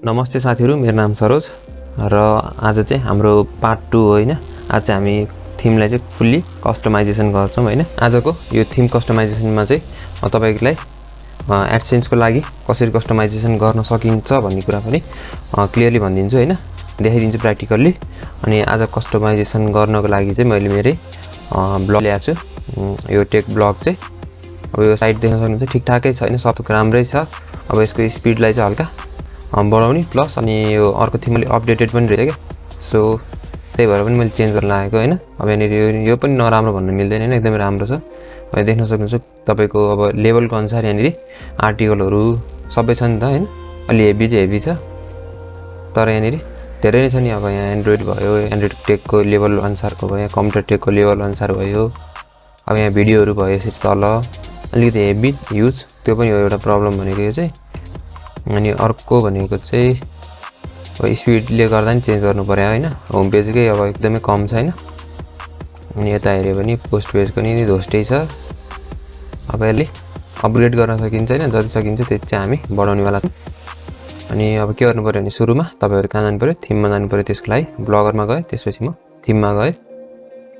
नमस्ते साथीहरु, मेरो नाम सरोज र आज चाहिँ हाम्रो पार्ट 2 हो हैन। आज चाहिँ हामी थीमलाई चाहिँ फुल्ली कस्टमाइजेसन गर्छौं हैन। आजको यो थीम कस्टमाइजेसनमा चाहिँ म तपाईहरुलाई एडसेन्स को लागि कसरी कस्टमाइजेसन गर्न सकिन्छ भन्ने कुरा पनि क्लियरली भनिदिन्छु हैन, देखाइदिन्छु प्र्याक्टिकली। अनि आज कस्टमाइजेसन गर्नको लागि चाहिँ मैले मेरै ब्लग ल्याएको छु। यो टेक ब्लग चाहिँ अब यो साइट देख्न सक्नुहुन्छ, ठिकठाकै छ हैन, सब राम्रै छ। अब यसको स्पिडलाई चाहिँ हल्का बढाउने प्लस अनि यो अर्को थिम मैले अपडेटेड पनि रहेछ के, सो त्यही भएर पनि मैले चेन्ज गर्न लागेको हैन। अब यहाँ यो पनि नराम्रो भन्न मिल्दैन हैन, एकदमै राम्रो छ। अब देख्न सक्नुहुन्छ तपाईको अब लेभलको अनुसार यहाँ आर्टिकलहरु सबै छ नि त हैन। अलि हेभी चाहिँ हेभी छ, तर यहाँ धेरै नै छ नि। अब यहाँ एन्ड्रोइड भयो, एन्ड्रोइड टेकको लेभल अनुसारको भयो, कम्प्युटर टेकको लेभल अनुसार भयो। अब यहाँ भिडियोहरु भयो यसरी तल अलिकति हेभी युज, त्यो पनि हो एउटा प्रब्लम भनेको यो चाहिँ। अनि अर्को भनेको चाहिँ अब स्पिडले गर्दा नि चेन्ज गर्नु पर्यो हैन। होम पेजकै अब एकदमै कम छ हैन। अनि यता हेर्यो भने पोस्ट पेजको नि दोस्टै छ। अब यसले अपग्रेड गर्न सकिन्छ हैन, जति सकिन्छ त्यति चाहिँ हामी बढाउनेवाला छौं। अनि अब के गर्नु पर्यो भने सुरुमा तपाईहरु कहाँ जानु पर्यो, थीममा जानु पर्यो। त्यसको लागि ब्लगरमा गए, त्यसपछि म थीममा गए।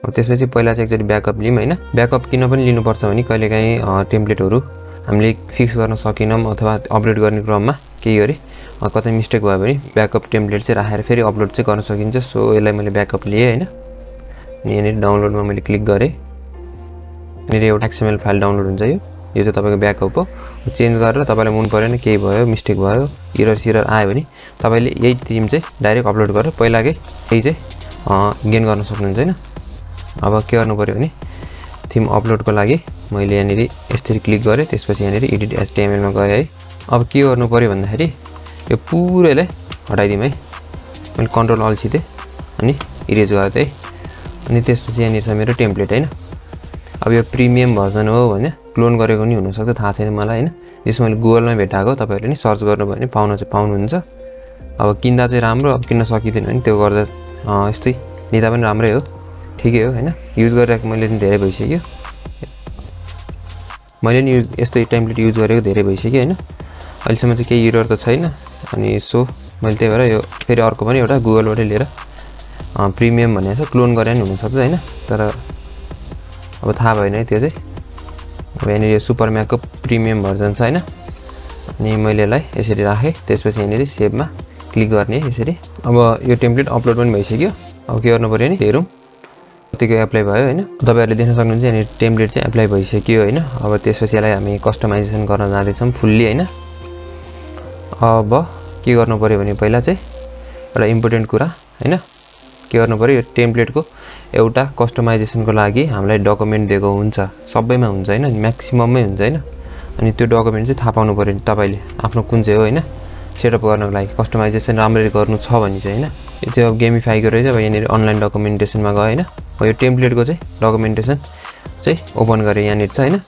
अब त्यसपछि पहिला चाहिँ एकचोटी ब्याकअप लिम हैन। ब्याकअप किन पनि लिनुपर्छ भने कहिलेकाहीँ टेम्प्लेटहरु हामीले फिक्स गर्न सकिनम अथवा अपडेट गर्ने क्रममा केही गरी कतै मिस्टेक भयो भने ब्याकअप टेम्प्लेट चाहिँ राखेर फेरि अपलोड चाहिँ गर्न सकिन्छ। सो यसलाई मैले ब्याकअप लिए हैन। अनि यहाँ डाउनलोडमा मैले क्लिक गरे। मेरो एउटा एक्सएमएल फाइल डाउनलोड हुन्छ। यो चाहिँ तपाईको ब्याकअप हो। चेन्ज गरेर तपाईलाई मन परेन, केही भयो, मिस्टेक भयो, एरर आयो भने तपाईले यही थीम चाहिँ डाइरेक्ट अपलोड गरेर पहिलाकै यही चाहिँ गेन गर्न सक्नुहुन्छ हैन। अब के गर्नु पर्यो भने थीम अपलोडको लागि मैले यहाँ यसरी क्लिक गरे, त्यसपछि यहाँ एडिट एचटीएमएल मा गए है। अब के गर्नु पर्यो भन्दाखेरि यो पुरैलाई हटाइदिम है। मैले कन्ट्रोल अल छिटे अनि इरेज गर्दै है। अनि त्यसपछि यहाँ छ मेरो टेम्प्लेट हैन। अब यो प्रिमियम भर्जन हो भने क्लोन गरेको नि हुन सक्छ, थाहा छैन मलाई हैन। यसमा मैले गुगलमा भेटाएको, तपाईहरुले नि सर्च गर्नुभयो भने पाउनुहुन्छ। अब किन्दा चाहिँ राम्रो, अब किन्न सकिदैन भने त्यो गर्दा यस्तै लिँदा पनि राम्रै हो, ठिकै हो हैन। युज गरिरहेको मैले नि धेरै भइसक्यो, मैले नि यस्तो टेम्प्लेट युज गरेको धेरै भइसक्यो हैन। अहिलेसम्म चाहिँ केही एरर त छैन। अनि सो मैले त्यही भएर यो फेरि अर्को पनि एउटा गुगलबाट लिएर प्रिमियम भनेको छ, क्लोन गरे नि हुन सक्छ हैन, तर अब थाहा भएन है त्यो चाहिँ। अब यहाँ यो सुपर म्याकको प्रिमियम भर्जन छ हैन। अनि मैले यसलाई यसरी राखे, त्यसपछि यहाँ सेभमा क्लिक गर्ने यसरी। अब यो टेम्प्लेट अपलोड पनि भइसक्यो। अब के गर्नु पर्यो नि हेरौँ कतिको एप्लाई भयो हैन। तपाईहरुले देख्न सक्नुहुन्छ यहाँ टेम्प्लेट चाहिँ एप्लाई भइसक्यो हैन। अब त्यसपछि यसलाई हामी कस्टमाइजेसन गर्न जाँदै छौं फुल्ली हैन। अब के गर्नु पर्यो भने पहिला चाहिँ एउटा इम्पोर्टेन्ट कुरा हैन, के गर्नु पर्यो यो टेम्प्लेटको एउटा कस्टमाइजेसनको लागि हामीलाई डकुमेन्ट दिएको हुन्छ, सबैमा हुन्छ हैन, म्याक्सिमममै हुन्छ हैन। अनि त्यो डकुमेन्ट चाहिँ थाहा पाउनु पर्यो तपाईले आफ्नो कुन चाहिँ हो हैन। सेटअप गर्नको लागि कस्टमाइजेसन राम्ररी गर्नु छ भने चाहिँ हैन। यो चाहिँ अब गेमिफाईको रहेछ। अब यहाँ अनलाइन डकुमेन्टेसनमा गए हैन। अब यो टेम्प्लेटको चाहिँ डकुमेन्टेसन चाहिँ ओपन गरे, यहाँ छ हैन।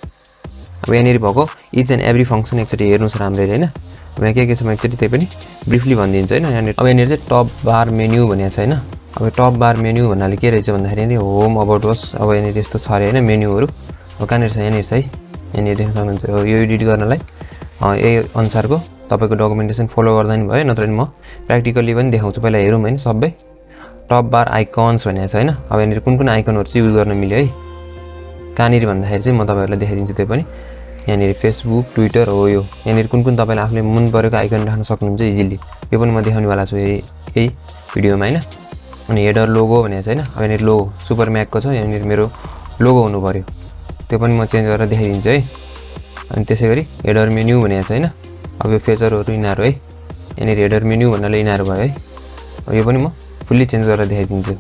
अब यहाँ भएको इच एन्ड एभ्री फंक्सन एकचोटी हेर्नुस् राम्ररी हैन। अब यहाँ के छ म एकचोटी त्यही पनि ब्रिफली भनिदिन्छु हैन। अब यहाँ चाहिँ टप बार मेन्यु भनेको छ हैन। अब टप बार मेन्यु भन्नाले के रहेछ भन्दाखेरि नि होम अबाउट अस, अब यहाँ यस्तो छ अरे हैन मेन्युहरु। अब कहाँनिर छ, यहाँ छ है, यहाँ देख्न सक्नुहुन्छ। यो एडिट गर्नलाई यही अनुसारको तपाईको डकुमेन्टेसन फलो गर्दा नि भयो, नत्र नि म प्र्याक्टिकली पनि देखाउँछु। पहिला हेरौँ हैन सबै टप बार आइकन्स भनेको छ हैन। अब यहाँ कुन आइकनहरु चाहिँ युज गर्न मिल्यो है, कहाँनिर भन्दाखेरि चाहिँ म तपाईहरुलाई देखाइदिन्छु। त्यो पनि यहाँ फेसबुक, ट्विटर हो। यो यहाँ कुन तपाईले आफूले मन परेको आइकन राख्न सक्नुहुन्छ इजिली। यो पनि म देखाउनेवाला छु यही भिडियोमा हैन। अनि हेडर लोगो भनेको छ हैन। अब यहाँ लोगो सुपर म्याकको छ, यहाँ मेरो लोगो हुनु पर्यो, त्यो पनि म चेन्ज गरेर देखाइदिन्छु है। अनि त्यसैगरी हेडर मेन्यु भनेको छ हैन। अब यो फिचरहरु यिनीहरु है, यहाँ हेडर मेन्यु भन्नाले यिनीहरु भयो है। अब यो पनि म फुल्ली चेन्ज गरेर देखाइदिन्छु।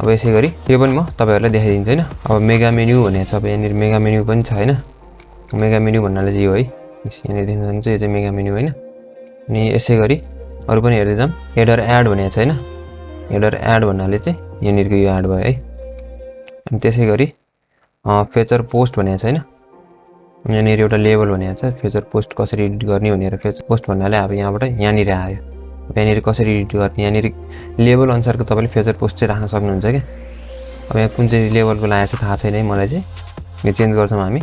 अब यसैगरी यो पनि म तपाईहरुलाई देखाइदिन्छु हैन। अब मेगा मेन्यु भनेको छ, अब यहाँ मेगा मेन्यु पनि छ हैन। मेगा मेन्यु भन्नाले चाहिँ यो है, यहाँ देख्न सक्नुहुन्छ यो चाहिँ मेगा मेन्यु हैन। अनि यसैगरी अरु पनि हेर्दै जाम। हेडर एड भनेको छ हैन। हेडर एड भन्नाले चाहिँ यहाँनिरको यो एड भयो है। अनि त्यसैगरी फिचर पोस्ट भनेको छ हैन। यहाँनिर एउटा लेभल भनेको छ, फिचर पोस्ट कसरी एडिट गर्ने भनेर। फिचर पोस्ट भन्नाले अब यहाँबाट यहाँनिर आयो, यहाँनिर कसरी एडिट गर्ने, यहाँनिर लेभल अनुसारको तपाईले फिचर पोस्ट चाहिँ राख्न सक्नुहुन्छ के। अब यहाँ कुन चाहिँ लेभलको लागेको छ थाहा छैन है मलाई चाहिँ, यो चेन्ज गर्छौं हामी।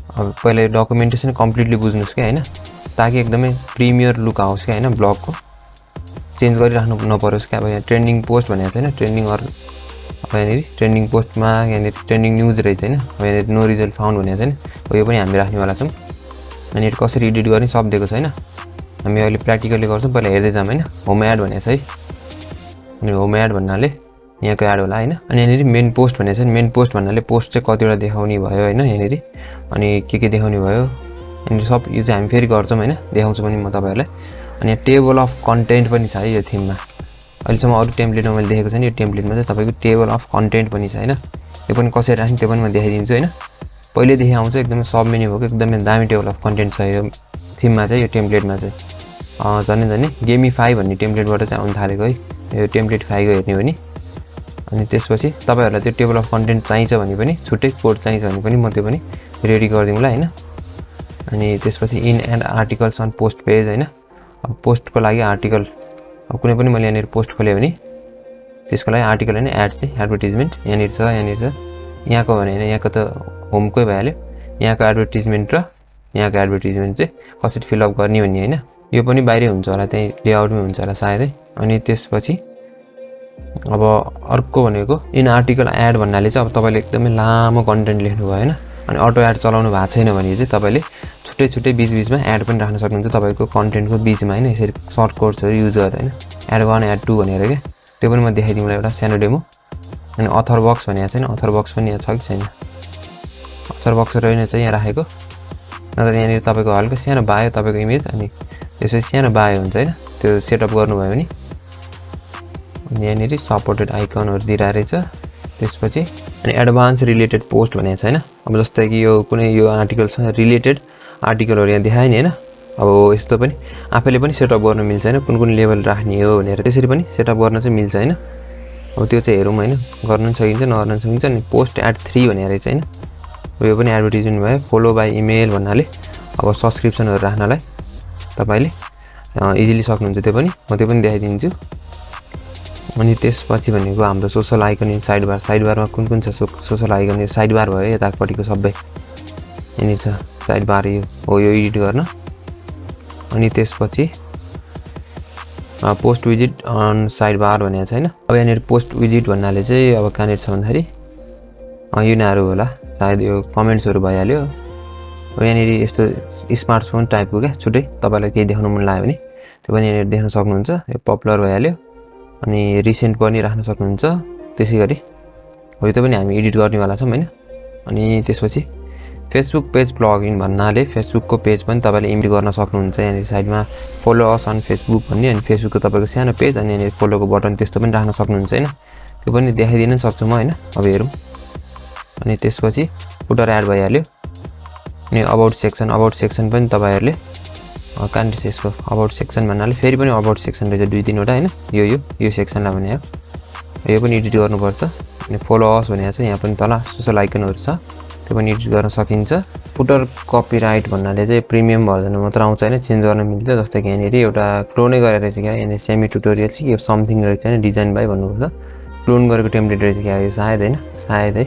अब पहिला यो डकुमेन्टेसन कम्प्लिटली बुझ्नुस् के हैन, ताकि एकदमै प्रिमियर लुक आओस् के हैन ब्लगको। चेन्ज गरिराख्नु नपरोस् क्या। अब यहाँ ट्रेन्डिङ पोस्ट भनेको छैन, ट्रेन्डिङ अर अब यहाँनिर ट्रेन्डिङ पोस्टमा यहाँनिर ट्रेन्डिङ न्युज रहेछ होइन। अब यहाँनिर नो रिजल्ट फाउन्ड भनेको छैन, यो पनि हामी राख्नेवाला छौँ। यहाँनिर कसरी एडिट गर्ने सब दिएको छैन, हामी अहिले प्र्याक्टिकली गर्छौँ। पहिला हेर्दै जाऊँ होइन। होम एड भनेको छ है, अनि होम एड भन्नाले यहाँको एड होला होइन। अनि यहाँनिर मेन पोस्ट भनेको छ नि, मेन पोस्ट भन्नाले पोस्ट चाहिँ कतिवटा देखाउने भयो होइन यहाँनिर, अनि के देखाउने भयो यहाँनिर सब यो चाहिँ हामी फेरि गर्छौँ होइन, देखाउँछु पनि म तपाईँहरूलाई। अनि यहाँ टेबल अफ कन्टेन्ट पनि छ है यो थिममा। अहिलेसम्म अरू टेम्प्लेटमा मैले देखेको छैन, यो टेम्प्लेटमा चाहिँ तपाईँको टेबल अफ कन्टेन्ट पनि छ होइन। यो पनि कसरी राख्ने त्यो पनि म देखाइदिन्छु होइन। पहिल्यैदेखि आउँछ एकदमै सब मेन्यु भएको एकदमै दामी टेबल अफ कन्टेन्ट छ यो थिममा चाहिँ, यो टेम्प्लेटमा चाहिँ झन् गेमिफाई भन्ने टेम्प्लेटबाट चाहिँ आउनु थालेको है, यो टेम्प्लेट 5 को हेर्ने हो भने। अनि त्यसपछि तपाईँहरूलाई त्यो टेबल अफ कन्टेन्ट चाहिन्छ भने पनि, छुट्टै कोड चाहिन्छ भने पनि म त्यो पनि रेडी गरिदिउँला होइन। अनि त्यसपछि in and articles on post page होइन। अब पोस्टको लागि आर्टिकल, अब कुनै पनि मैले यहाँनिर पोस्ट खोलेँ भने त्यसको लागि आर्टिकल होइन, एड चाहिँ एडभर्टिजमेन्ट यहाँनिर छ, यहाँनिर छ। यहाँको भने होइन, यहाँको त होमकै भइहाल्यो। यहाँको एडभर्टिजमेन्ट र यहाँको एडभर्टिजमेन्ट चाहिँ कसरी फिलअप गर्ने भन्ने होइन। यो पनि बाहिरै हुन्छ होला, त्यहीँ लेआउटमै हुन्छ होला सायदै। अनि त्यसपछि अब अर्को भनेको इन आर्टिकल एड भन्नाले चाहिँ अब तपाईँले एकदमै लामो कन्टेन्ट लेख्नु भयो होइन, अनि अटो एड चलाउनु भएको छैन भने चाहिँ तपाईँले छुट्टै छुट्टै बिचबिचमा एड पनि राख्न सक्नुहुन्छ तपाईँको कन्टेन्टको बिचमा होइन। यसरी सर्ट कोड्सहरू युज गरेर होइन, एड 1 एड 2 भनेर क्या, त्यो पनि म देखाइदिउँला एउटा सानो डेमो। अनि अथर बक्स भनेको छैन, अथर बक्स पनि यहाँ छ कि छैन, अथर बक्स रहेन चाहिँ यहाँ राखेको। नत्र यहाँनिर तपाईँको हल्का सानो बायो तपाईँको इमेज, अनि त्यसपछि सानो बायो हुन्छ होइन, त्यो सेटअप गर्नुभयो भने। अनि यहाँनिर सपोर्टेड आइकनहरू दिइरहेको रहेछ। त्यसपछि अनि एडभान्स रिलेटेड पोस्ट भनेको छ होइन। अब जस्तै कि यो कुनै यो आर्टिकलसँग रिलेटेड आर्टिकलहरू यहाँ देखायो नि होइन। अब यस्तो पनि आफैले पनि सेटअप गर्न मिल्छ होइन, कुन लेभल राख्ने हो भनेर त्यसरी पनि सेटअप गर्न चाहिँ मिल्छ होइन। अब त्यो चाहिँ हेरौँ होइन, गर्न पनि सकिन्छ नगर्न पनि सकिन्छ। अनि पोस्ट एड 3 भनेर रहेछ होइन, यो पनि एडभर्टिजमेन्ट भयो। फलो बाई इमेल भन्नाले अब सब्सक्रिप्सनहरू राख्नलाई तपाईँले इजिली सक्नुहुन्छ, त्यो पनि म त्यो पनि देखाइदिन्छु। अनि त्यसपछि भनेको हाम्रो social icon in side bar, side बारमा कुन छ सोसल आइकन, यो साइड बार भयो यतापट्टिको सबै यहाँनिर छ साइड बार, यो हो यो एडिट गर्न। अनि त्यसपछि post visit on side bar भनेको छ होइन। अब यहाँनिर पोस्ट विजिट भन्नाले चाहिँ अब कहाँनिर छ भन्दाखेरि यिनीहरू होला सायद, यो कमेन्ट्सहरू भइहाल्यो। अब यहाँनिर यस्तो स्मार्टफोन टाइपको क्या, छुट्टै तपाईँलाई केही देखाउनु मन लाग्यो भने त्यो पनि यहाँनिर देख्न सक्नुहुन्छ। यो पपुलर भइहाल्यो, अनि रिसेन्ट पनि राख्न सक्नुहुन्छ त्यसै गरी। हो त्यो पनि हामी एडिट गर्नेवाला छौँ होइन। अनि त्यसपछि फेसबुक पेज प्लगइन भन्नाले फेसबुकको पेज पनि तपाईँले इमेज गर्न सक्नुहुन्छ। यहाँनिर साइडमा फलो अस अन फेसबुक भन्ने, अनि फेसबुकको तपाईँको सानो पेज, अनि यहाँनिर फलोको बटन त्यस्तो पनि राख्न सक्नुहुन्छ होइन। त्यो पनि देखाइदिन सक्छु म होइन। अब हेरौँ। अनि त्यसपछि फुटर एड भइहाल्यो। अनि अबाउट सेक्सन पनि तपाईँहरूले कहाँनिर छ यसको अबाउट सेक्सन भन्नाले फेरि पनि अबाउट सेक्सन रहेछ 2-3वटा होइन। यो सेक्सनलाई भने यो पनि एडिट गर्नुपर्छ। अनि फलो अस भनेको छ, यहाँ पनि तल सोसल आइकनहरू छ, त्यो पनि एडिट गर्न सकिन्छ। फुटर कपिराइट भन्नाले चाहिँ प्रिमियम भर्जनमा मात्र आउँछ होइन, चेन्ज गर्न मिल्छ। जस्तै कि यहाँनिर एउटा क्लोनै गरेर रहेछ क्या, यहाँनिर सेमी ट्युटोरियल चाहिँ यो समथिङ रहेछ होइन, डिजाइन बाई भन्नुपर्छ, क्लोन गरेको टेम्प्लेट रहेछ क्या यो सायद होइन, सायद है,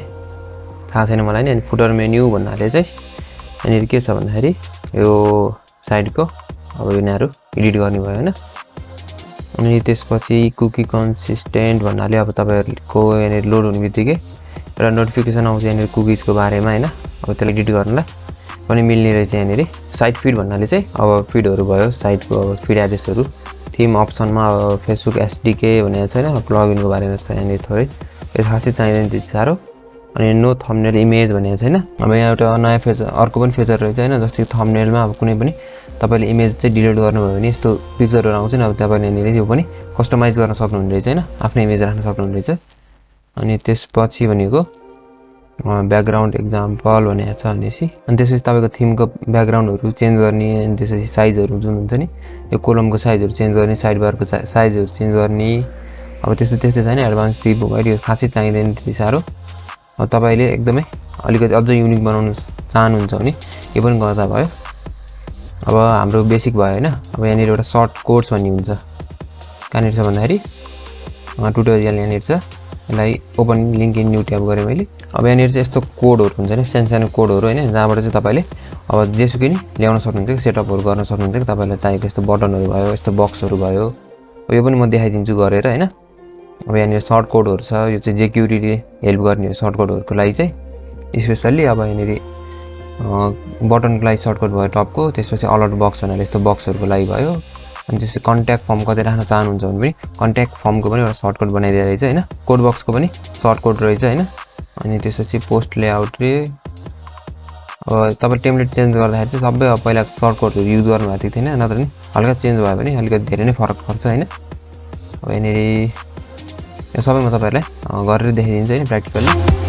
थाहा छैन मलाई नि। अनि फुटर मेन्यु भन्नाले चाहिँ यहाँनिर के छ भन्दाखेरि यो साइडको अब यिनीहरू एडिट गर्ने भयो होइन। अनि त्यसपछि कुकी कन्सिस्टेन्ट भन्नाले अब तपाईँहरूको यहाँनिर लोड हुने बित्तिकै एउटा नोटिफिकेसन आउँछ यहाँनिर कुकिजको बारेमा होइन। अब त्यसलाई एडिट गर्नलाई पनि मिल्ने रहेछ यहाँनिर। साइट फिड भन्नाले चाहिँ अब फिडहरू भयो, साइटको अब फिड एड्रेसहरू। थिम अप्सनमा अब फेसबुक एसडिके भनेको छैन, प्लगइनको बारेमा छ यहाँनिर थोरै, यो खासै चाहिँदैन त्यति साह्रो। अनि नो थम्बनेल इमेज भनेको छैन। अब यहाँ एउटा नयाँ फिचर, अर्को पनि फिचर रहेछ होइन, जस्तै थम्बनेलमा अब कुनै पनि तपाईँले इमेज चाहिँ डिलिट गर्नुभयो भने यस्तो पिक्चरहरू आउँछ नि, अब तपाईँले यहाँनिर यो पनि कस्टमाइज गर्न सक्नुहुने रहेछ होइन, आफ्नो इमेज राख्न सक्नुहुने रहेछ। अनि त्यसपछि भनेको ब्याकग्राउन्ड एक्जाम्पल भनेको छ भनेपछि, अनि त्यसपछि तपाईँको थिमको ब्याकग्राउन्डहरू चेन्ज गर्ने, अनि त्यसपछि साइजहरू जुन हुन्छ नि, यो कोलमको साइजहरू चेन्ज गर्ने, साइड बारको साइजहरू चेन्ज गर्ने। अब त्यस्तै छैन, एडभान्स थिम अहिले खासै चाहिँदैन त्यति साह्रो। अब तपाईँले एकदमै अलिकति अझ युनिक बनाउनु चाहनुहुन्छ भने यो पनि गर्दा भयो। अब हाम्रो बेसिक भयो होइन। अब यहाँनिर एउटा सर्ट कोड्स भन्ने हुन्छ, कहाँनिर छ भन्दाखेरि ट्युटोरियल यहाँनिर छ, यसलाई open link in new tab गरेँ मैले। अब यहाँनिर चाहिँ यस्तो कोडहरू हुन्छ नि, सानो कोडहरू होइन, जहाँबाट चाहिँ तपाईँले अब जेसुकै नि ल्याउन सक्नुहुन्छ, सेटअपहरू गर्न सक्नुहुन्छ। तपाईँलाई चाहिएको यस्तो बटनहरू भयो, यस्तो बक्सहरू भयो, यो पनि म देखाइदिन्छु गरेर हैन। अब यहाँनिर सर्ट कोडहरु छ, यो चाहिँ जेक्युरीले हेल्प गर्ने सर्ट कोडहरुको लागि चाहिँ स्पेशली। अब यहाँनिर बटनको लागि सर्टकट भयो टपको, त्यसपछि अलर्ट बक्स भनेर यस्तो बक्सहरुको लागि भयो। अनि त्यसपछि कन्ट्याक्ट फर्म कतै राख्न चाहनुहुन्छ भने पनि कन्ट्याक्ट फर्मको पनि एउटा सर्टकट बनाइदिएर रहेछ हैन। कोड बक्सको पनि सर्टकट रहेछ हैन। अनि त्यसपछि पोस्ट लेआउट रे तपाईले टेम्प्लेट चेन्ज गर्दाखेरि चाहिँ सबै अब पहिला सर्टकटहरु युज गर्नु भएको थिएन, नत्र नि हल्का चेन्ज भयो भने अलिकति धेरै नै फरक पर्छ हैन। अब यहाँनिर यो सबै म तपाईहरुलाई गरेर देखाइदिन्छु हैन प्र्याक्टिकली।